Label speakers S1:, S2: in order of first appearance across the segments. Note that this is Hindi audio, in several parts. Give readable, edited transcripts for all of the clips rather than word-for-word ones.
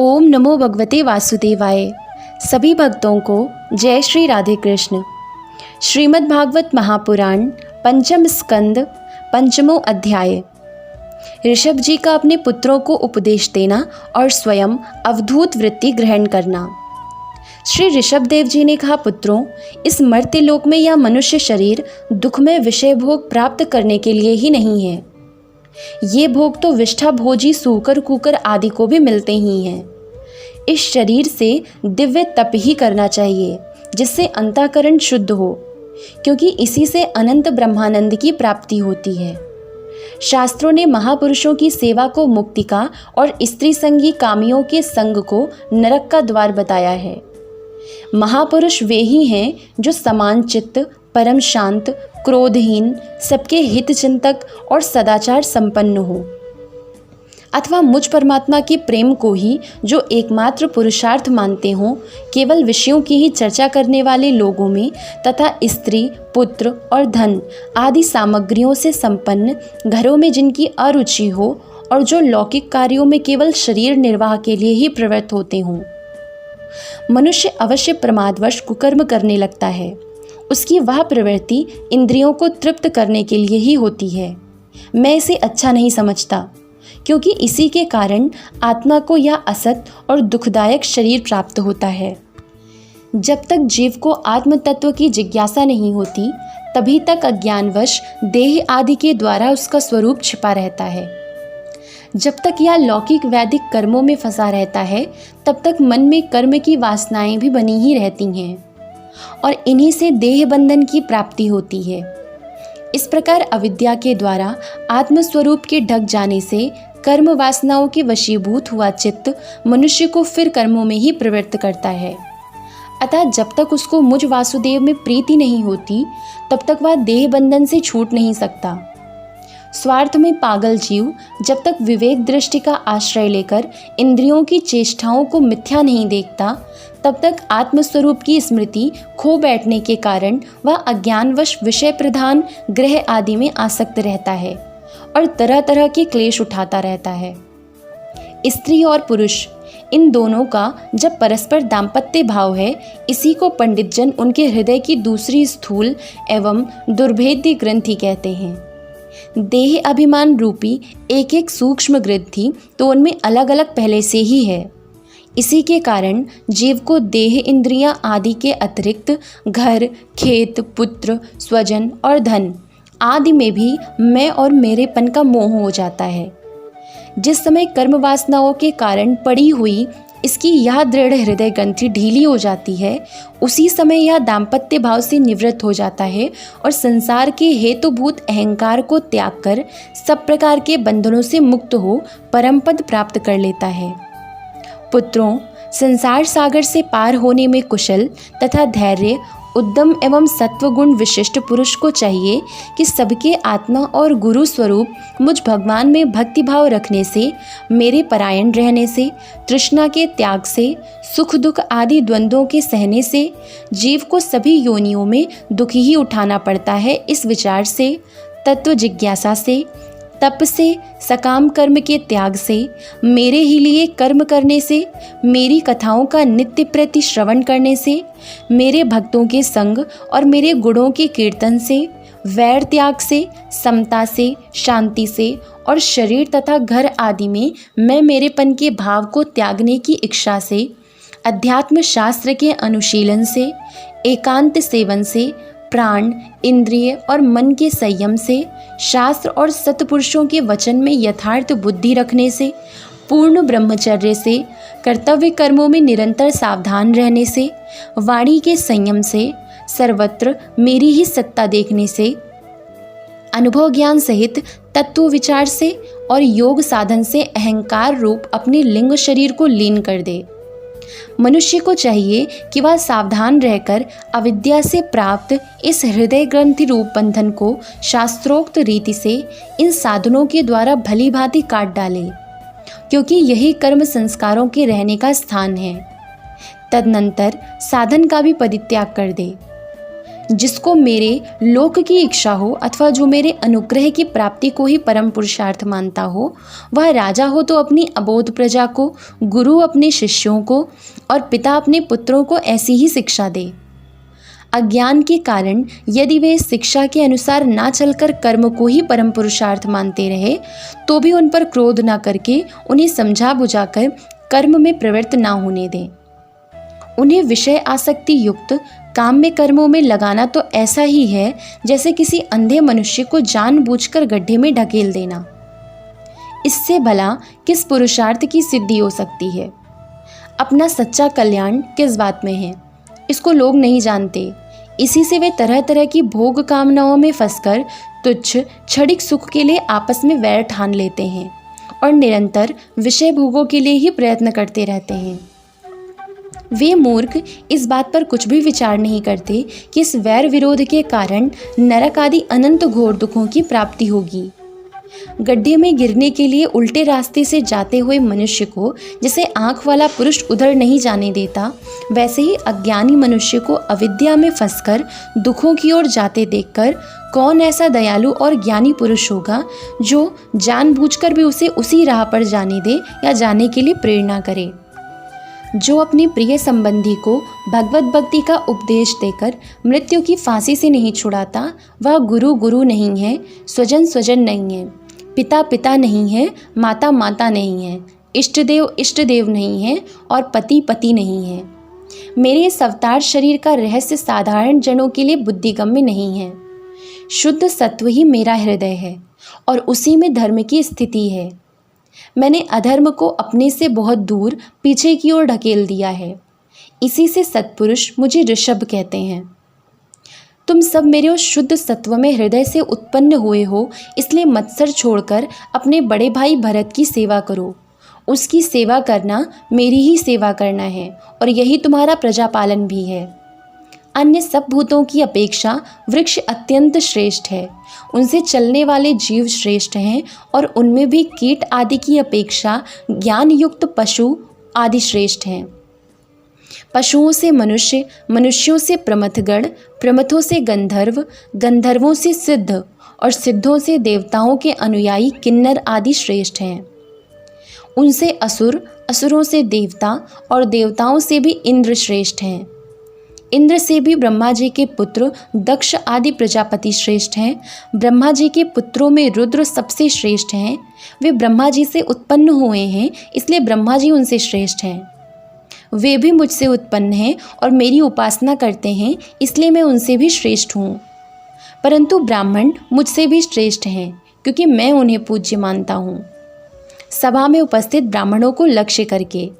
S1: ओम नमो भगवते वासुदेवाय। सभी भक्तों को जय श्री राधे कृष्ण। श्रीमद् भागवत महापुराण पंचम स्कंद पंचमो अध्याय। ऋषभ जी का अपने पुत्रों को उपदेश देना और स्वयं अवधूत वृत्ति ग्रहण करना। श्री ऋषभ देव जी ने कहा, पुत्रों, इस मर्त्य लोक में यह मनुष्य शरीर दुखमय विषय भोग प्राप्त करने के लिए ही नहीं है। ये भोग तो विष्ठा भोजी सूकर कुकर आदि को भी मिलते ही हैं। इस शरीर से दिव्य तप ही करना चाहिए, जिससे अंतःकरण शुद्ध हो, क्योंकि इसी से अनंत ब्रह्मानंद की प्राप्ति होती है। शास्त्रों ने महापुरुषों की सेवा को मुक्ति का और स्त्री संगी कामियों के संग को नरक का द्वार बताया है। महापुरुष वे ही हैं जो समान चित्त, परम शांत, क्रोधहीन, सबके हित चिंतक और सदाचार संपन्न हो, अथवा मुझ परमात्मा के प्रेम को ही जो एकमात्र पुरुषार्थ मानते हों। केवल विषयों की ही चर्चा करने वाले लोगों में तथा स्त्री, पुत्र और धन आदि सामग्रियों से संपन्न घरों में जिनकी अरुचि हो और जो लौकिक कार्यों में केवल शरीर निर्वाह के लिए ही प्रवृत्त होते हों। मनुष्य अवश्य प्रमादवश कुकर्म करने लगता है। उसकी वह प्रवृत्ति इंद्रियों को तृप्त करने के लिए ही होती है। मैं इसे अच्छा नहीं समझता, क्योंकि इसी के कारण आत्मा को यह असत और दुखदायक शरीर प्राप्त होता है। जब तक जीव को आत्म तत्व की जिज्ञासा नहीं होती, तभी तक अज्ञानवश देह आदि के द्वारा उसका स्वरूप छिपा रहता है। जब तक यह लौकिक वैदिक कर्मों में फंसा रहता है, तब तक मन में कर्म की वासनाएं भी बनी ही रहती हैं और इन्हीं से देह बंधन की प्राप्ति होती है। इस प्रकार अविद्या के द्वारा आत्मस्वरूप के ढक जाने से कर्म वासनाओं के वशीभूत हुआ चित्त मनुष्य को फिर कर्मों में ही प्रवृत्त करता है। अतः जब तक उसको मुझ वासुदेव में प्रीति नहीं होती, तब तक वह देह बंधन से छूट नहीं सकता। स्वार्थ में पागल जीव जब तक विवेक दृष्टि का आश्रय लेकर इंद्रियों की चेष्टाओं को मिथ्या नहीं देखता, तब तक आत्मस्वरूप की स्मृति खो बैठने के कारण वह अज्ञानवश विषय प्रधान ग्रह आदि में आसक्त रहता है और तरह तरह के क्लेश उठाता रहता है। स्त्री और पुरुष इन दोनों का जब परस्पर दाम्पत्य भाव है, इसी को पंडित जन उनके हृदय की दूसरी स्थूल एवं दुर्भेद्य ग्रंथि कहते हैं। देह अभिमान रूपी एक एक सूक्ष्म ग्रंथि तो उनमें अलग अलग पहले से ही है। इसी के कारण जीव को देह इंद्रियां आदि के अतिरिक्त घर, खेत, पुत्र, स्वजन और धन आदि में भी मैं और मेरेपन का मोह हो जाता है। जिस समय कर्म वासनाओं के कारण पड़ी हुई इसकी यह दृढ़ हृदय ग्रंथि ढीली हो जाती है, उसी समय यह दाम्पत्य भाव से निवृत्त हो जाता है और संसार के हेतुभूत अहंकार को त्याग कर सब प्रकार के बंधनों से मुक्त हो परम पद प्राप्त कर लेता है। पुत्रों, संसार सागर से पार होने में कुशल तथा धैर्य, उद्यम एवं सत्वगुण विशिष्ट पुरुष को चाहिए कि सबके आत्मा और गुरु स्वरूप मुझ भगवान में भक्ति भाव रखने से, मेरे परायण रहने से, तृष्णा के त्याग से, सुख दुख आदि द्वंद्वों के सहने से जीव को सभी योनियों में दुख ही उठाना पड़ता है। इस विचार से, तत्व जिज्ञासा से, तप से, सकाम कर्म के त्याग से, मेरे ही लिए कर्म करने से, मेरी कथाओं का नित्य प्रति श्रवण करने से, मेरे भक्तों के संग और मेरे गुणों के कीर्तन से, वैर त्याग से, समता से, शांति से और शरीर तथा घर आदि में मैं मेरेपन के भाव को त्यागने की इच्छा से, अध्यात्म शास्त्र के अनुशीलन से, एकांत सेवन से, प्राण, इंद्रिय और मन के संयम से, शास्त्र और सत्पुरुषों के वचन में यथार्थ बुद्धि रखने से, पूर्ण ब्रह्मचर्य से, कर्तव्य कर्मों में निरंतर सावधान रहने से, वाणी के संयम से, सर्वत्र मेरी ही सत्ता देखने से, अनुभव ज्ञान सहित तत्व विचार से और योग साधन से अहंकार रूप अपने लिंग शरीर को लीन कर दे। मनुष्य को चाहिए कि वह सावधान रहकर अविद्या से प्राप्त इस हृदय ग्रंथि रूप बंधन को शास्त्रोक्त रीति से इन साधनों के द्वारा भली भांति काट डाले, क्योंकि यही कर्म संस्कारों के रहने का स्थान है। तदनंतर साधन का भी परित्याग कर दे। जिसको मेरे लोक की इच्छा हो अथवा जो मेरे अनुग्रह की प्राप्ति को ही परम पुरुषार्थ मानता हो, वह राजा हो तो अपनी अबोध प्रजा को, गुरु अपने शिष्यों को और पिता अपने पुत्रों को ऐसी ही शिक्षा दे। अज्ञान के कारण यदि वे इस शिक्षा के अनुसार ना चलकर कर्म को ही परम पुरुषार्थ मानते रहे, तो भी उन पर क्रोध ना करके उन्हें समझा बुझाकर कर्म में प्रवृत्त ना होने दें। उन्हें विषय आसक्ति युक्त काम्य कर्मों में लगाना तो ऐसा ही है जैसे किसी अंधे मनुष्य को जानबूझकर गड्ढे में ढकेल देना। इससे भला किस पुरुषार्थ की सिद्धि हो सकती है? अपना सच्चा कल्याण किस बात में है, इसको लोग नहीं जानते। इसी से वे तरह तरह की भोग कामनाओं में फंसकर तुच्छ क्षणिक सुख के लिए आपस में वैर ठान लेते हैं और निरंतर विषय भोगों के लिए ही प्रयत्न करते रहते हैं। वे मूर्ख इस बात पर कुछ भी विचार नहीं करते कि इस वैर विरोध के कारण नरक आदि अनंत घोर दुखों की प्राप्ति होगी। गड्ढे में गिरने के लिए उल्टे रास्ते से जाते हुए मनुष्य को जैसे आँख वाला पुरुष उधर नहीं जाने देता, वैसे ही अज्ञानी मनुष्य को अविद्या में फंसकर दुखों की ओर जाते देखकर कौन ऐसा दयालु और ज्ञानी पुरुष होगा जो जानबूझकर भी उसे उसी राह पर जाने दे या जाने के लिए प्रेरणा करे। जो अपने प्रिय संबंधी को भगवत भक्ति का उपदेश देकर मृत्यु की फांसी से नहीं छुड़ाता, वह गुरु गुरु नहीं है, स्वजन स्वजन नहीं है, पिता पिता नहीं है, माता माता नहीं है, इष्ट देव नहीं है और पति पति नहीं है। मेरे इस अवतार शरीर का रहस्य साधारण जनों के लिए बुद्धिगम्य नहीं है। शुद्ध सत्व ही मेरा हृदय है और उसी में धर्म की स्थिति है। मैंने अधर्म को अपने से बहुत दूर पीछे की ओर ढकेल दिया है। इसी से सत्पुरुष मुझे ऋषभ कहते हैं। तुम सब मेरे उस शुद्ध सत्व में हृदय से उत्पन्न हुए हो, इसलिए मत्सर छोड़कर अपने बड़े भाई भरत की सेवा करो। उसकी सेवा करना मेरी ही सेवा करना है और यही तुम्हारा प्रजापालन भी है। अन्य सब भूतों की अपेक्षा वृक्ष अत्यंत श्रेष्ठ है, उनसे चलने वाले जीव श्रेष्ठ हैं और उनमें भी कीट आदि की अपेक्षा ज्ञान युक्त पशु आदि श्रेष्ठ हैं। पशुओं से मनुष्य, मनुष्यों से प्रमथगण, प्रमथों से गंधर्व, गंधर्वों से सिद्ध और सिद्धों से देवताओं के अनुयायी किन्नर आदि श्रेष्ठ हैं। उनसे असुर, असुरों से देवता और देवताओं से भी इंद्र श्रेष्ठ हैं। इंद्र से भी ब्रह्मा जी के पुत्र दक्ष आदि प्रजापति श्रेष्ठ हैं। ब्रह्मा जी के पुत्रों में रुद्र सबसे श्रेष्ठ हैं। वे ब्रह्मा जी से उत्पन्न हुए हैं, इसलिए ब्रह्मा जी उनसे श्रेष्ठ हैं। वे भी मुझसे उत्पन्न हैं और मेरी उपासना करते हैं, इसलिए मैं उनसे भी श्रेष्ठ हूँ। परंतु ब्राह्मण मुझसे भी श्रेष्ठ हैं, क्योंकि मैं उन्हें पूज्य मानता हूँ। सभा में उपस्थित ब्राह्मणों को लक्ष्य करके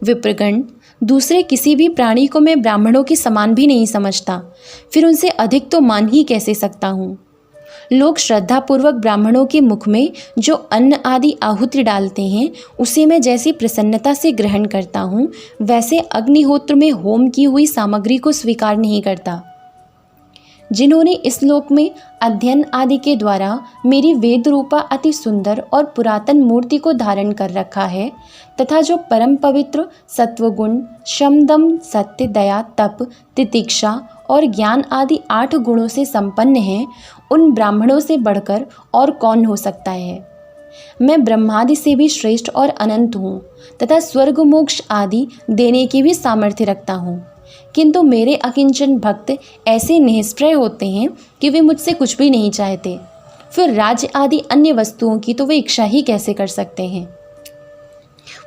S1: विप्रगण, दूसरे किसी भी प्राणी को मैं ब्राह्मणों के समान भी नहीं समझता, फिर उनसे अधिक तो मान ही कैसे सकता हूँ। लोग श्रद्धापूर्वक ब्राह्मणों के मुख में जो अन्न आदि आहुति डालते हैं, उसे मैं जैसी प्रसन्नता से ग्रहण करता हूँ, वैसे अग्निहोत्र में होम की हुई सामग्री को स्वीकार नहीं करता। जिन्होंने इस लोक में अध्ययन आदि के द्वारा मेरी वेद रूपा अति सुंदर और पुरातन मूर्ति को धारण कर रखा है, तथा जो परम पवित्र सत्वगुण, शम दम सत्य दया तप तितिक्षा और ज्ञान आदि 8 गुणों से संपन्न हैं, उन ब्राह्मणों से बढ़कर और कौन हो सकता है। मैं ब्रह्मादि से भी श्रेष्ठ और अनंत हूँ तथा स्वर्ग मोक्ष आदि देने की भी सामर्थ्य रखता हूँ, किंतु मेरे अकिंचन भक्त ऐसे निष्प्रय होते हैं कि वे मुझसे कुछ भी नहीं चाहते, फिर राज्य आदि अन्य वस्तुओं की तो वे इच्छा ही कैसे कर सकते हैं।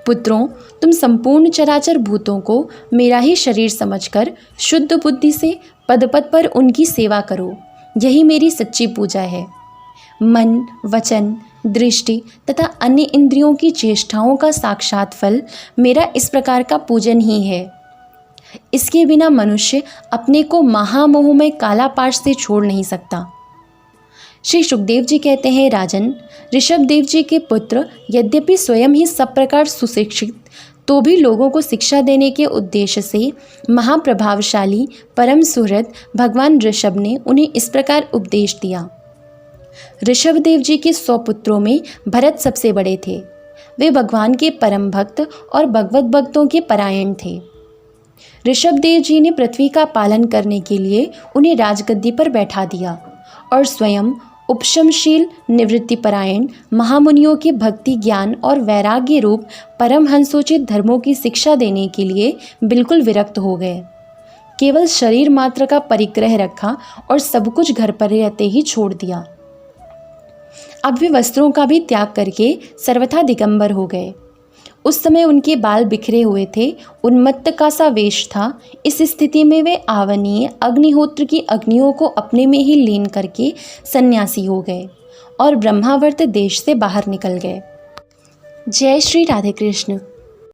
S1: पुत्रों, तुम संपूर्ण चराचर भूतों को मेरा ही शरीर समझकर शुद्ध बुद्धि से पद पद पर उनकी सेवा करो, यही मेरी सच्ची पूजा है। मन, वचन, दृष्टि तथा अन्य इंद्रियों की चेष्टाओं का साक्षात फल मेरा इस प्रकार का पूजन ही है। इसके बिना मनुष्य अपने को महामोह में काला पाश से छोड़ नहीं सकता। श्री सुखदेव जी कहते हैं, राजन, ऋषभ देव जी के पुत्र यद्यपि स्वयं ही सब प्रकार सुशिक्षित, तो भी लोगों को शिक्षा देने के उद्देश्य से महाप्रभावशाली परम सुहृद भगवान ऋषभ ने उन्हें इस प्रकार उपदेश दिया। ऋषभ देव जी के 100 पुत्रों में भरत सबसे बड़े थे। वे भगवान के परम भक्त और भगवत भक्तों के परायण थे। ऋषभदेव जी ने पृथ्वी का पालन करने के लिए उन्हें राजगद्दी पर बैठा दिया और स्वयं उपशमशील निवृत्तिपरायण महामुनियों के भक्ति ज्ञान और वैराग्य रूप परमहंसोचित धर्मों की शिक्षा देने के लिए बिल्कुल विरक्त हो गए। केवल शरीर मात्र का परिग्रह रखा और सब कुछ घर पर रहते ही छोड़ दिया। अब वे वस्त्रों का भी त्याग करके सर्वथा दिगंबर हो गए। उस समय उनके बाल बिखरे हुए थे, उन्मत्त का सा वेश था। इस स्थिति में वे आवनीय अग्निहोत्र की अग्नियों को अपने में ही लीन करके सन्यासी हो गए और ब्रह्मावर्त देश से बाहर निकल गए। जय श्री राधे कृष्ण।